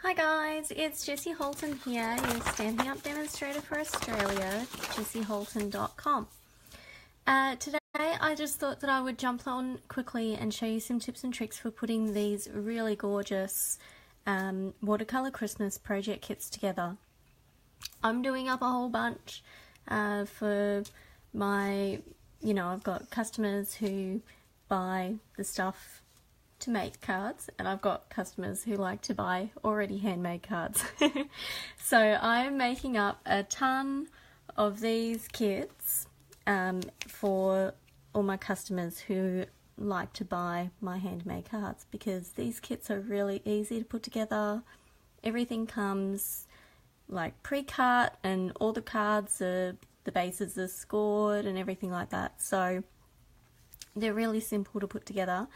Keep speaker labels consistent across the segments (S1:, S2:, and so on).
S1: Hi guys, it's Jessie Holton here, your Stampin' Up demonstrator for Australia, jessieholton.com. Today I just thought that I would jump on quickly and show you some tips and tricks for putting these really gorgeous watercolor Christmas project kits together. I'm doing up a whole bunch for my, I've got customers who buy the stuff to make cards, and I've got customers who like to buy already handmade cards. So I'm making up a ton of these kits for all my customers who like to buy my handmade cards, because these kits are really easy to put together. Everything comes like pre-cut and all the cards are, the bases are scored and everything like that, so they're really simple to put together.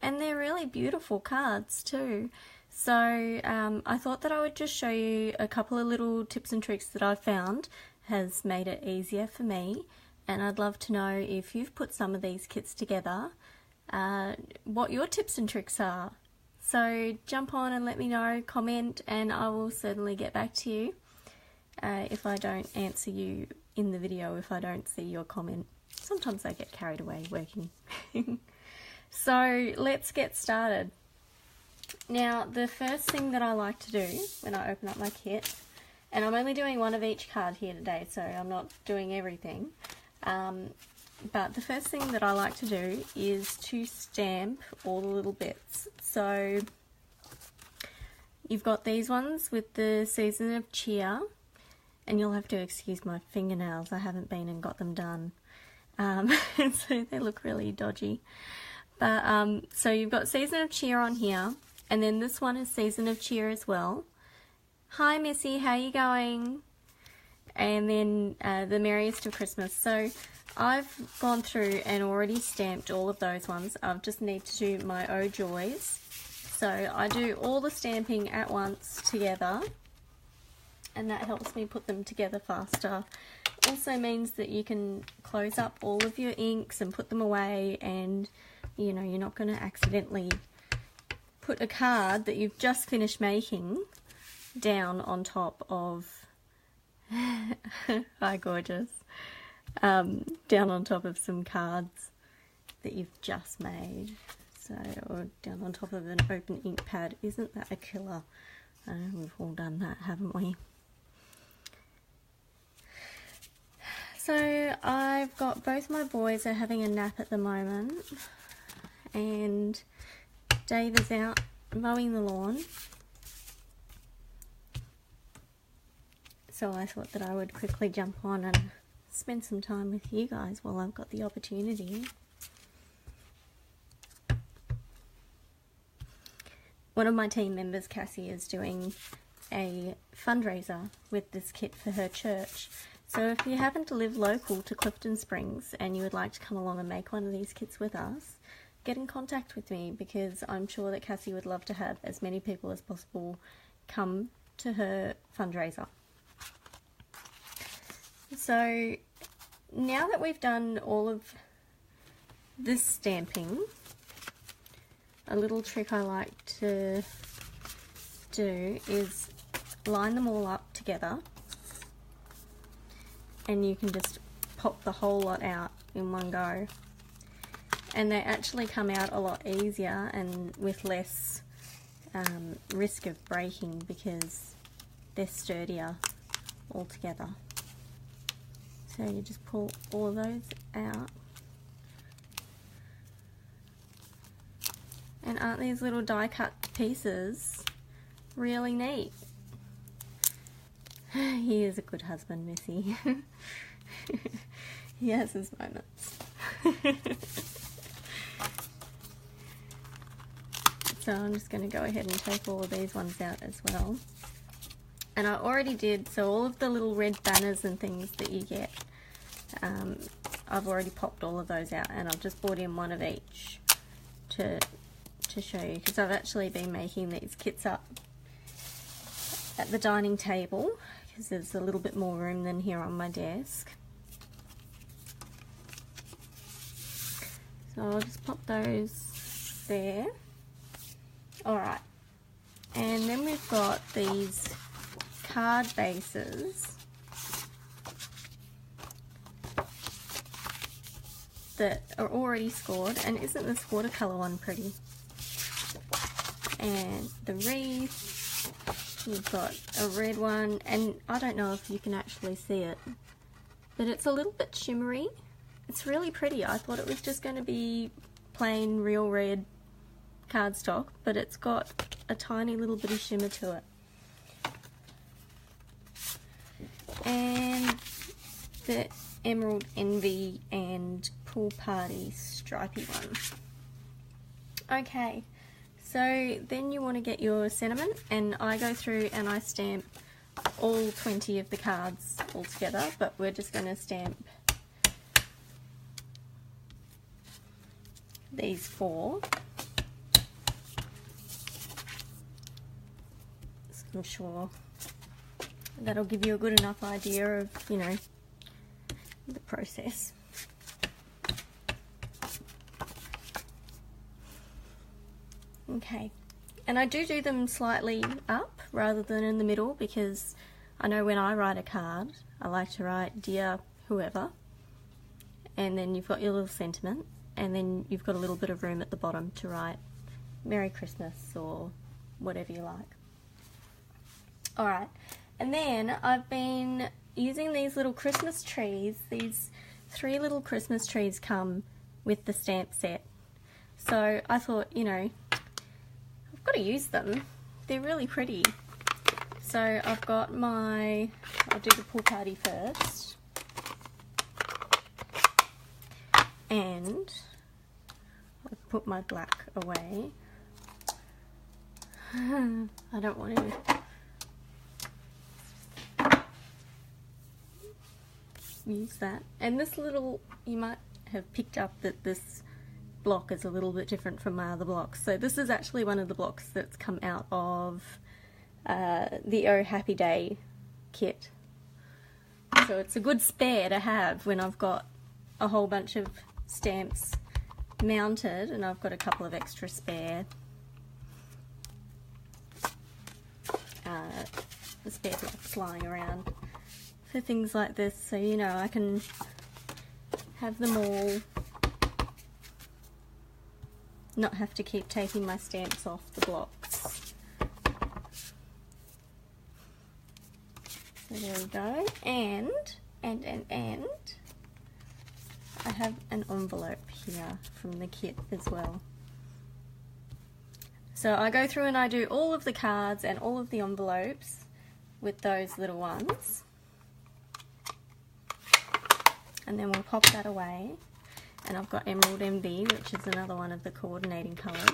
S1: And they're really beautiful cards too. So I thought that I would just show you a couple of little tips and tricks that I've found has made it easier for me. And I'd love to know if you've put some of these kits together, what your tips and tricks are. So jump on and let me know, comment, and I will certainly get back to you if I don't answer you in the video, if I don't see your comment. Sometimes I get carried away working. So let's get started. Now, the first thing that I like to do when I open up my kit, and I'm only doing one of each card here today, so I'm not doing everything, but the first thing that I like to do is to stamp all the little bits. So you've got these ones with the Season of Cheer, and you'll have to excuse my fingernails, I haven't been and got them done, so they look really dodgy. But so you've got Season of Cheer on here, and then this one is Season of Cheer as well. Hi Missy, how you going? And then the Merriest of Christmas. So I've gone through and already stamped all of those ones. I just need to do my Oh Joys. So I do all the stamping at once together, and that helps me put them together faster. Also means that you can close up all of your inks and put them away, and you're not going to accidentally put a card that you've just finished making down on top of hi gorgeous, down on top of some cards that you've just made, so, or down on top of an open ink pad. Isn't that a killer? I know we've all done that, haven't we? So I've got both my boys are having a nap at the moment, and Dave is out mowing the lawn. So I thought that I would quickly jump on and spend some time with you guys while I've got the opportunity. One of my team members, Cassie, is doing a fundraiser with this kit for her church. So if you happen to live local to Clifton Springs and you would like to come along and make one of these kits with us, get in contact with me, because I'm sure that Cassie would love to have as many people as possible come to her fundraiser. So now that we've done all of this stamping, a little trick I like to do is line them all up together, and you can just pop the whole lot out in one go. And they actually come out a lot easier and with less risk of breaking, because they're sturdier all together. So you just pull all of those out. And aren't these little die cut pieces really neat? He is a good husband, Missy. He has his moments. So I'm just going to go ahead and take all of these ones out as well. And I already did, so all of the little red banners and things that you get, I've already popped all of those out, and I've just brought in one of each to show you, because I've actually been making these kits up at the dining table, because there's a little bit more room than here on my desk. So I'll just pop those there. Alright, And then we've got these card bases that are already scored, and isn't this watercolor one pretty? And the wreath, we've got a red one, and I don't know if you can actually see it, but it's a little bit shimmery. It's really pretty. I thought it was just going to be plain real red cardstock, but it's got a tiny little bit of shimmer to it. And the Emerald Envy and Pool Party stripy one. Okay, so then you want to get your sentiment, and I go through and I stamp all 20 of the cards all together, but we're just going to stamp these 4. So I'm sure that'll give you a good enough idea of, you know, the process. Okay, and I do them slightly up rather than in the middle, because I know when I write a card, I like to write dear whoever, and then you've got your little sentiment, and then you've got a little bit of room at the bottom to write Merry Christmas or whatever you like. Alright, and then I've been using these little Christmas trees. These 3 little Christmas trees come with the stamp set. So I thought, you know, I've got to use them. They're really pretty. So I've got my, I'll do the Pool Party first. And I'll put my black away. I don't want to use that. And this little, you might have picked up that this block is a little bit different from my other blocks. So this is actually one of the blocks that's come out of the Oh Happy Day kit. So it's a good spare to have when I've got a whole bunch of stamps mounted and I've got a couple of extra spare blocks lying around for things like this, so you know I can have them all, not have to keep taking my stamps off the blocks. So there we go, and I have an envelope here from the kit as well. So I go through and I do all of the cards and all of the envelopes with those little ones. And then we'll pop that away. And I've got Emerald Envy, which is another one of the coordinating colours.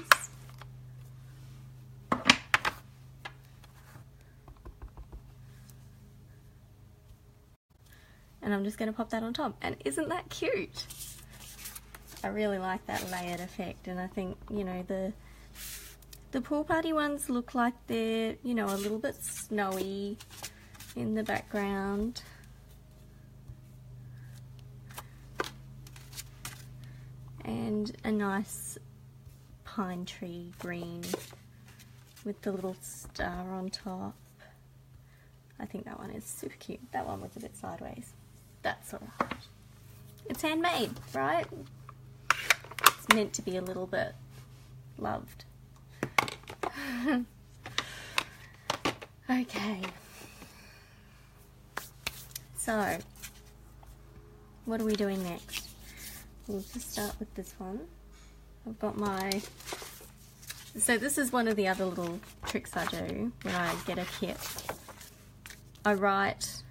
S1: And I'm just going to pop that on top. And isn't that cute? I really like that layered effect, and I think, you know, the Pool Party ones look like they're, you know, a little bit snowy in the background. And a nice pine tree green with the little star on top. I think that one is super cute. That one was a bit sideways. That's alright. It's handmade, right? It's meant to be a little bit loved. Okay. So, what are we doing next? We'll just start with this one. I've got my... So this is one of the other little tricks I do when I get a kit. I write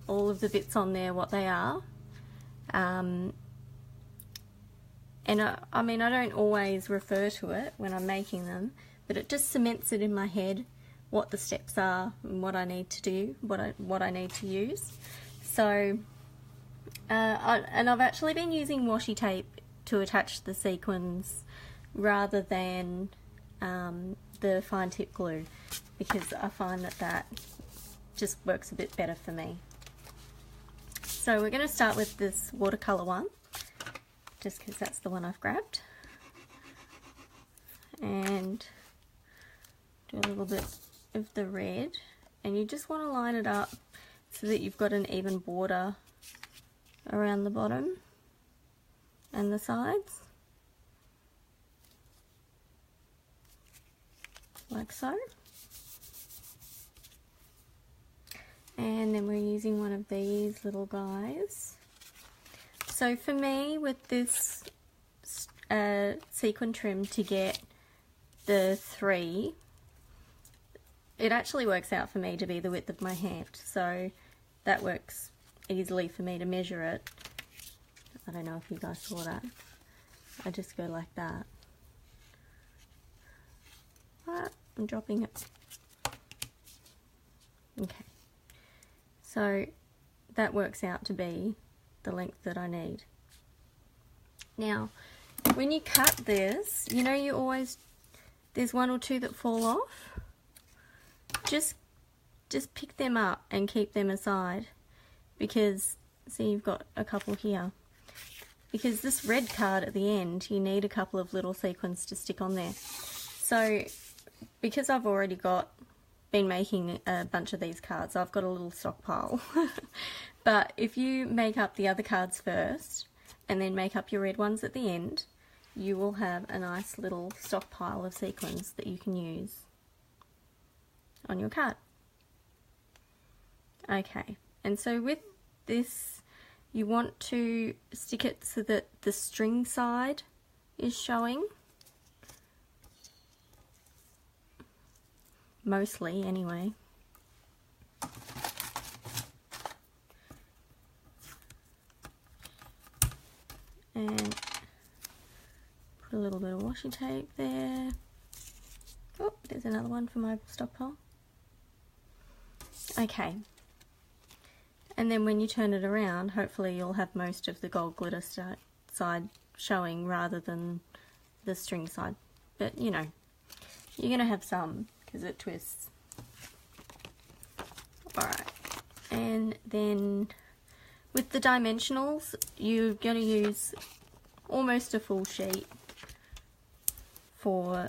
S1: all of the bits on there, what they are. And I mean, I don't always refer to it when I'm making them, but it just cements it in my head what the steps are and what I need to do, what I need to use. So, and I've actually been using washi tape to attach the sequins rather than the fine tip glue, because I find that just works a bit better for me. So we're going to start with this watercolor one, just because that's the one I've grabbed, and do a little bit of the red, and you just want to line it up so that you've got an even border around the bottom and the sides, like so. And then we're using one of these little guys. So for me, with this sequin trim, to get the 3, it actually works out for me to be the width of my hand, so that works easily for me to measure it. I don't know if you guys saw that. I just go like that. I'm dropping it. Okay. So that works out to be the length that I need. Now, when you cut this, you know you always, there's 1 or 2 that fall off. Just pick them up and keep them aside, because, see, you've got a couple here. Because this red card at the end, you need a couple of little sequins to stick on there. So, because I've already been making a bunch of these cards, I've got a little stockpile. But if you make up the other cards first and then make up your red ones at the end, you will have a nice little stockpile of sequins that you can use on your card. Okay, and so with this, you want to stick it so that the string side is showing. Mostly, anyway. And put a little bit of washi tape there. Oh, there's another one for my stockpile. Okay. And then when you turn it around, hopefully you'll have most of the gold glitter side showing rather than the string side. But, you know, you're going to have some, because it twists. Alright, and then with the dimensionals, you're going to use almost a full sheet for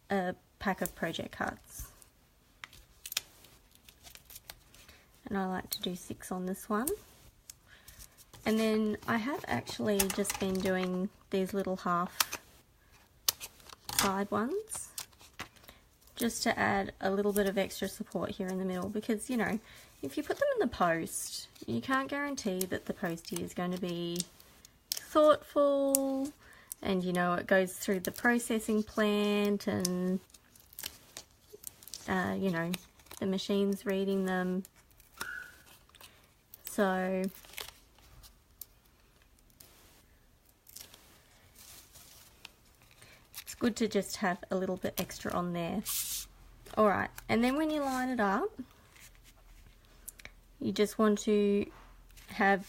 S1: a pack of project cards. And I like to do 6 on this one. And then I have actually just been doing these little half side ones, just to add a little bit of extra support here in the middle, because, you know, if you put them in the post, you can't guarantee that the postie is going to be thoughtful, and, you know, it goes through the processing plant, and you know, the machine's reading them. So it's good to just have a little bit extra on there. Alright, and then when you line it up, you just want to have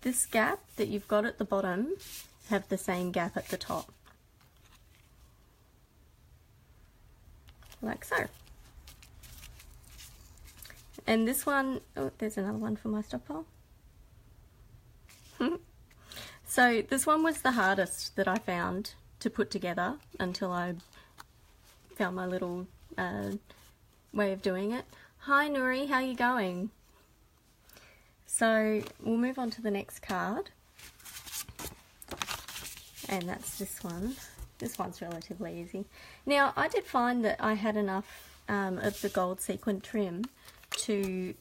S1: this gap that you've got at the bottom have the same gap at the top. Like so. And this one, oh, there's another one for my stockpile. So this one was the hardest that I found to put together until I found my little way of doing it. Hi Nuri, how you going? So we'll move on to the next card, and that's this one. This one's relatively easy. Now I did find that I had enough of the gold sequin trim to,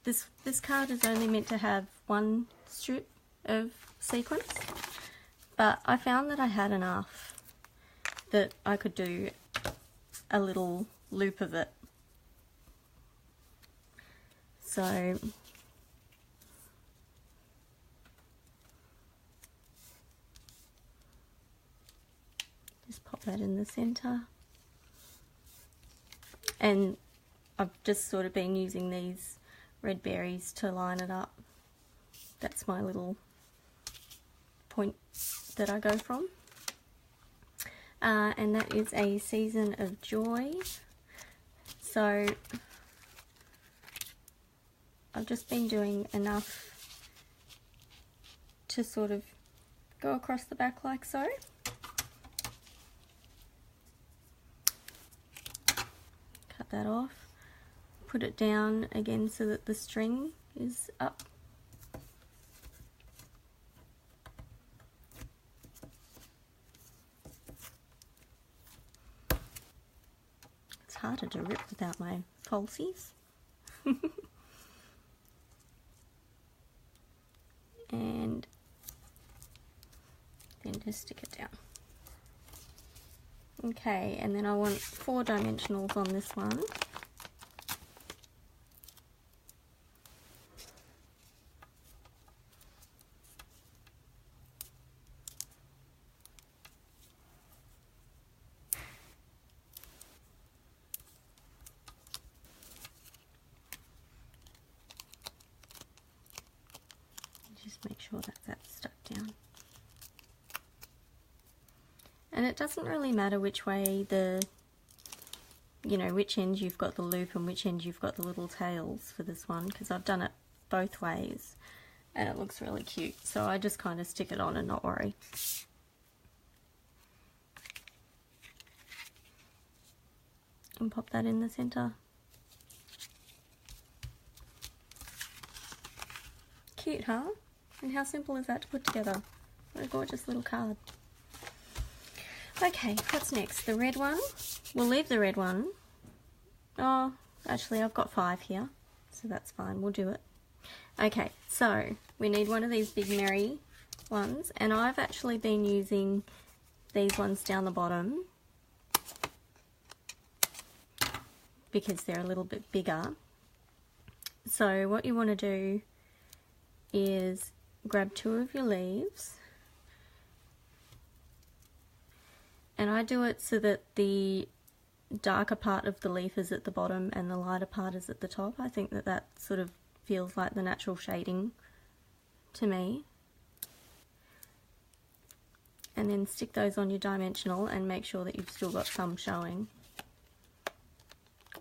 S1: this card is only meant to have 1 strip of sequins, but I found that I had enough that I could do a little loop of it. So just pop that in the center, and I've just sort of been using these red berries to line it up. That's my little point that I go from. And that is a Season of Joy. So I've just been doing enough to sort of go across the back like so. that off. Put it down again so that the string is up. It's harder to rip without my falsies. And then just stick it down. Okay, and then I want 4 dimensionals on this one. Just make sure that that's stuck down. And it doesn't really matter which way which end you've got the loop and which end you've got the little tails for this one, because I've done it both ways and it looks really cute. So I just kind of stick it on and not worry. And pop that in the center. Cute, huh? And how simple is that to put together? What a gorgeous little card. Okay, what's next? The red one. We'll leave the red one. Oh, actually I've got 5 here, so that's fine, we'll do it. Okay, so we need one of these big merry ones, and I've actually been using these ones down the bottom because they're a little bit bigger. So what you want to do is grab 2 of your leaves, and I do it so that the darker part of the leaf is at the bottom and the lighter part is at the top. I think that that sort of feels like the natural shading to me. And then stick those on your dimensional and make sure that you've still got some showing,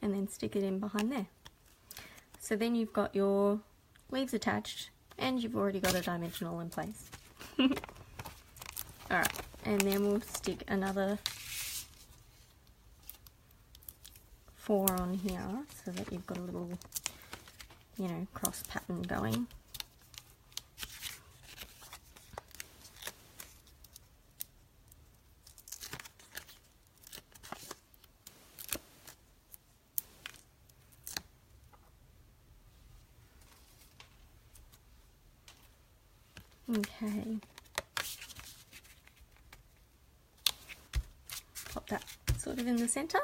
S1: and then stick it in behind there. So then you've got your leaves attached and you've already got a dimensional in place. Alright, and then we'll stick another 4 on here so that you've got a little, cross pattern going. Okay. Pop that sort of in the center.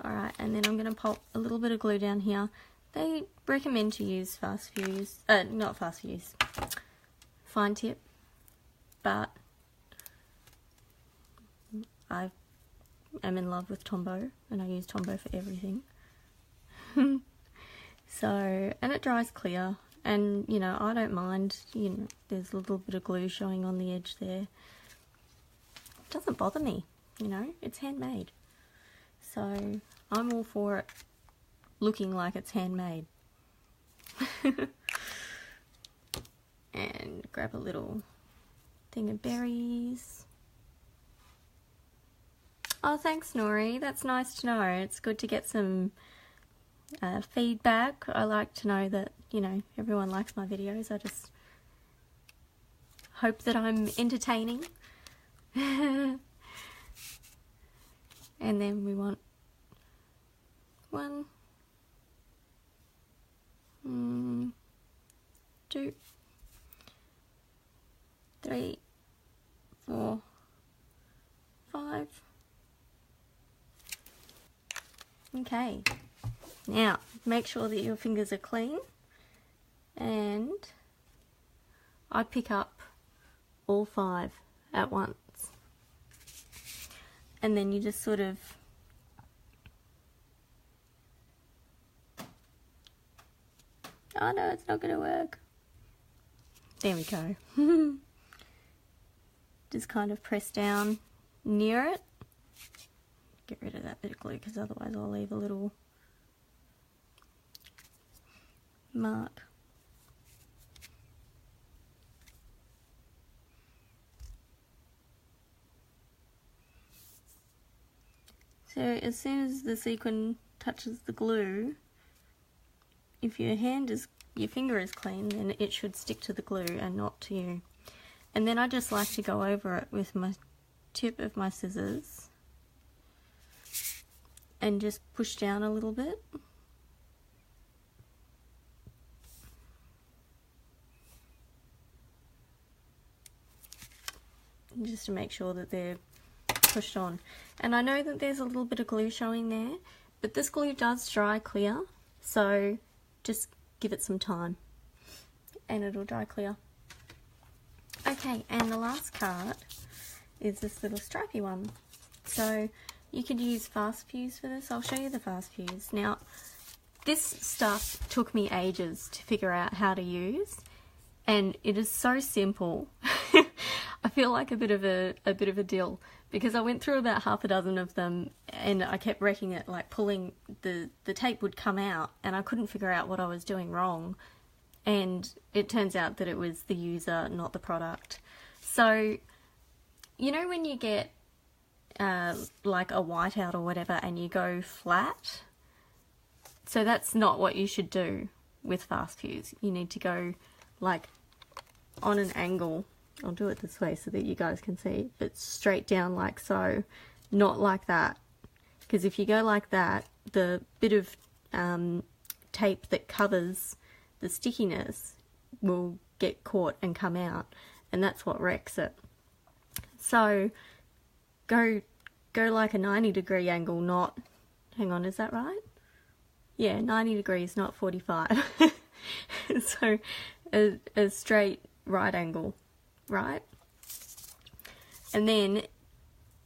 S1: Alright, and then I'm going to pop a little bit of glue down here. They recommend to use not fast fuse, fine tip, but I am in love with Tombow and I use Tombow for everything. So, and it dries clear, and I don't mind, there's a little bit of glue showing on the edge there. It doesn't bother me, it's handmade. So I'm all for it looking like it's handmade. And grab a little thing of berries. Oh, thanks, Nori. That's nice to know. It's good to get some feedback. I like to know that, everyone likes my videos. I just hope that I'm entertaining. And then we want 1, 2, 3, 4, 5. Okay, now make sure that your fingers are clean, and I pick up all 5 at once. And then you just sort of oh no, it's not going to work. There we go. Just kind of press down near it. Get rid of that bit of glue because otherwise I'll leave a little mark. So as soon as the sequin touches the glue, if your finger is clean, then it should stick to the glue and not to you. And then I just like to go over it with my tip of my scissors and just push down a little bit. Just to make sure that they're pushed on. And I know that there's a little bit of glue showing there, but this glue does dry clear, so just give it some time and it'll dry clear. Okay, and the last card is this little stripy one. So you could use fast fuse for this. I'll show you the fast fuse. Now, this stuff took me ages to figure out how to use, and it is so simple. I feel like a bit of a dill, because I went through about half a dozen of them and I kept wrecking it, like pulling the tape would come out and I couldn't figure out what I was doing wrong, and it turns out that it was the user, not the product. So you know when you get like a whiteout or whatever and you go flat, so that's not what you should do with fast fuse. You need to go like on an angle. I'll do it this way so that you guys can see, but straight down like so, not like that, because if you go like that, the bit of tape that covers the stickiness will get caught and come out, and that's what wrecks it. So go like a 90-degree angle, not, hang on, is that right? Yeah, 90 degrees, not 45. So a straight right angle, right? And then,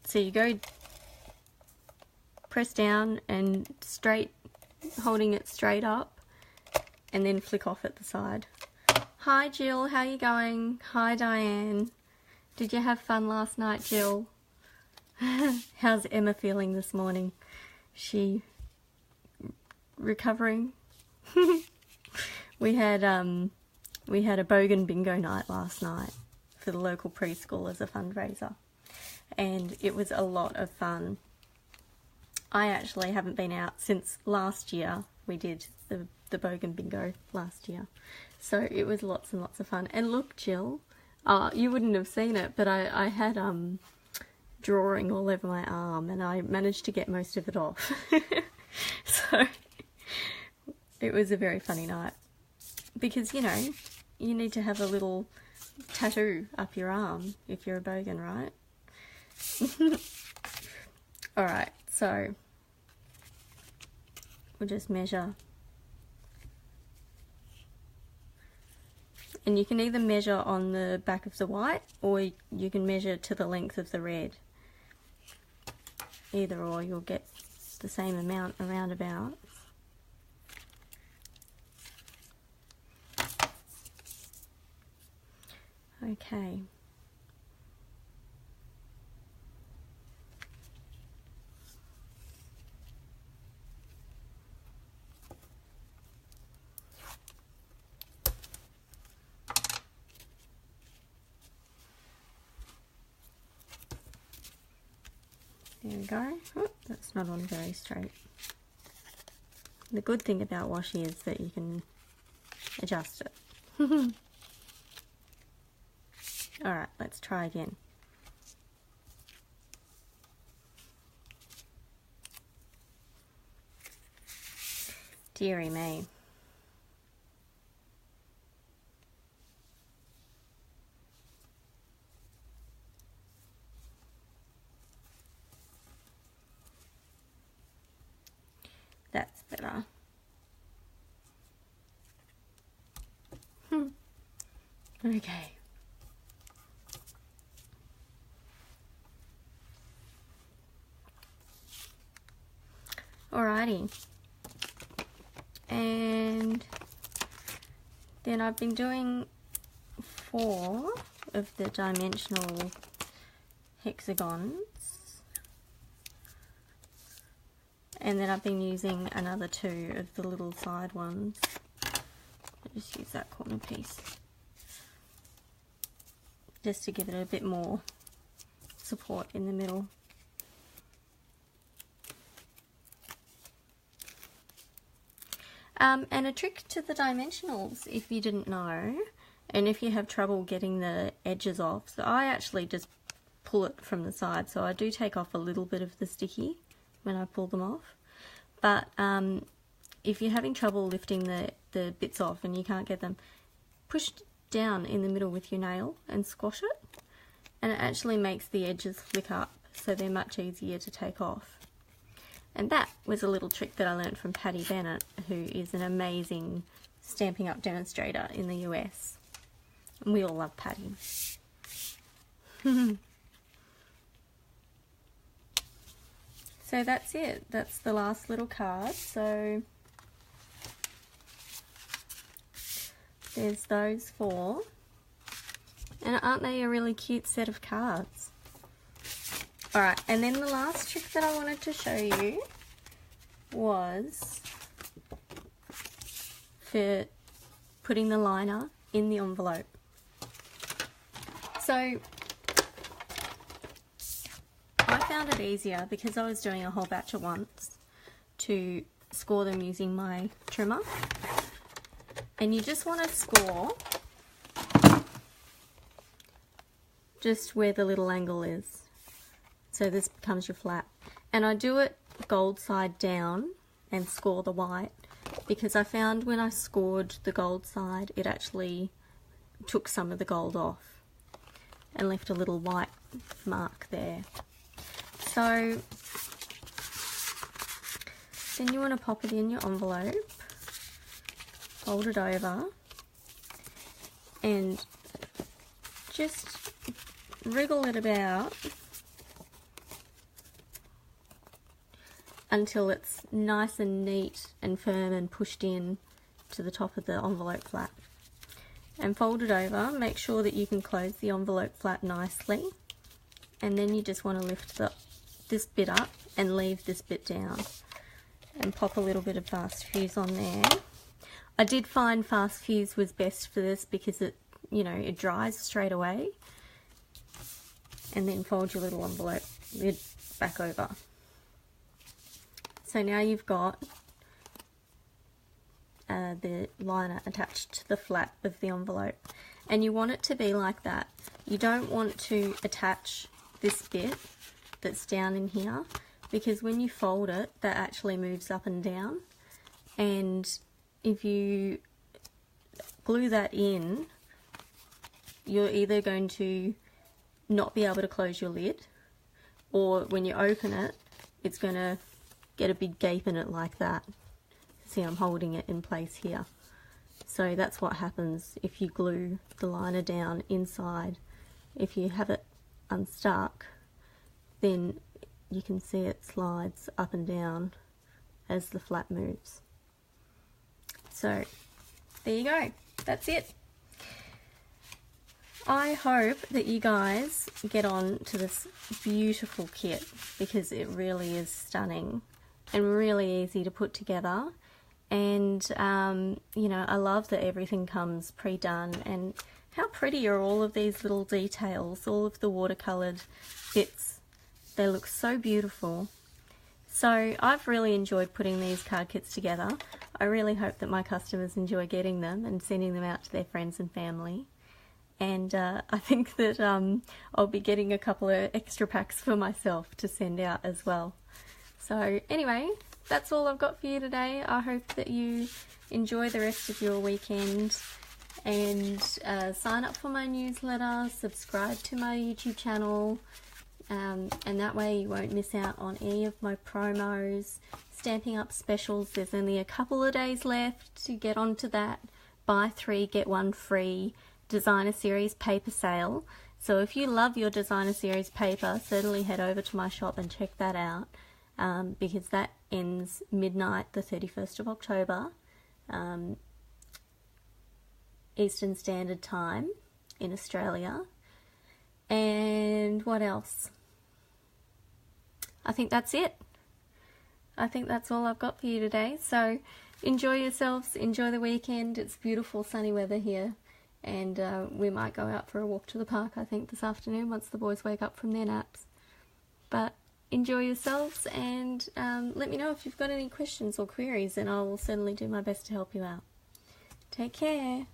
S1: so you go press down and straight, holding it straight up, and then flick off at the side. Hi Jill, how you going? Hi Diane. Did you have fun last night, Jill? How's Emma feeling this morning? She recovering? We had a bogan bingo night last night for the local preschool as a fundraiser, and it was a lot of fun. I actually haven't been out since last year. We did the bogan bingo last year, so it was lots and lots of fun. And look, Jill, you wouldn't have seen it, but I had drawing all over my arm, and I managed to get most of it off. So it was a very funny night, because you know, you need to have a little tattoo up your arm if you're a bogan, right? Alright, so we'll just measure. And you can either measure on the back of the white, or you can measure to the length of the red. Either or, you'll get the same amount around about. Okay. There we go. Oh, that's not on very straight. The good thing about washi is that you can adjust it. Alright, let's try again. Dearie me. That's better. Okay. Alrighty. And then I've been doing 4 of the dimensional hexagons. And then I've been using another 2 of the little side ones. I'll just use that corner piece, just to give it a bit more support in the middle. And a trick to the dimensionals, if you didn't know, and if you have trouble getting the edges off, so I actually just pull it from the side, so I do take off a little bit of the sticky when I pull them off. But if you're having trouble lifting the bits off and you can't get them, push down in the middle with your nail and squash it, and it actually makes the edges flick up, so they're much easier to take off. And that was a little trick that I learned from Patty Bennett, who is an amazing Stampin' Up! Demonstrator in the US. And we all love Patty. So that's it. That's the last little card. So there's those four. And aren't they a really cute set of cards? Alright, and then the last trick that I wanted to show you was for putting the liner in the envelope. So I found it easier, because I was doing a whole batch at once, to score them using my trimmer. And you just want to score just where the little angle is. So this becomes your flat. And I do it gold side down and score the white, because I found when I scored the gold side, it actually took some of the gold off and left a little white mark there. So then you want to pop it in your envelope, fold it over, and just wriggle it about until it's nice and neat and firm and pushed in to the top of the envelope flap. And fold it over, make sure that you can close the envelope flap nicely, and then you just want to lift this bit up and leave this bit down, and pop a little bit of fast fuse on there. I did find fast fuse was best for this because it, you know, it dries straight away. And then fold your little envelope lid back over. So now you've got the liner attached to the flap of the envelope, and you want it to be like that. You don't want to attach this bit that's down in here, because when you fold it, that actually moves up and down, and if you glue that in, you're either going to not be able to close your lid, or when you open it, it's going to get a big gape in it like that. See, I'm holding it in place here. So that's what happens if you glue the liner down inside. If you have it unstuck, then you can see it slides up and down as the flap moves. So there you go, that's it. I hope that you guys get on to this beautiful kit, because it really is stunning and really easy to put together. And you know, I love that everything comes pre-done, and how pretty are all of these little details, all of the watercolored bits. They look so beautiful. So I've really enjoyed putting these card kits together. I really hope that my customers enjoy getting them and sending them out to their friends and family. And I think that I'll be getting a couple of extra packs for myself to send out as well. So anyway, that's all I've got for you today. I hope that you enjoy the rest of your weekend, and sign up for my newsletter, subscribe to my YouTube channel, and that way you won't miss out on any of my promos, Stampin' Up! Specials. There's only a couple of days left to get onto that buy 3 get 1 free designer series paper sale. So if you love your designer series paper, certainly head over to my shop and check that out, because that ends midnight the 31st of October, Eastern Standard Time in Australia. And what else? I think that's it. I think that's all I've got for you today. So enjoy yourselves, enjoy the weekend. It's beautiful sunny weather here, and we might go out for a walk to the park, I think, this afternoon once the boys wake up from their naps. But enjoy yourselves, and let me know if you've got any questions or queries, and I will certainly do my best to help you out. Take care.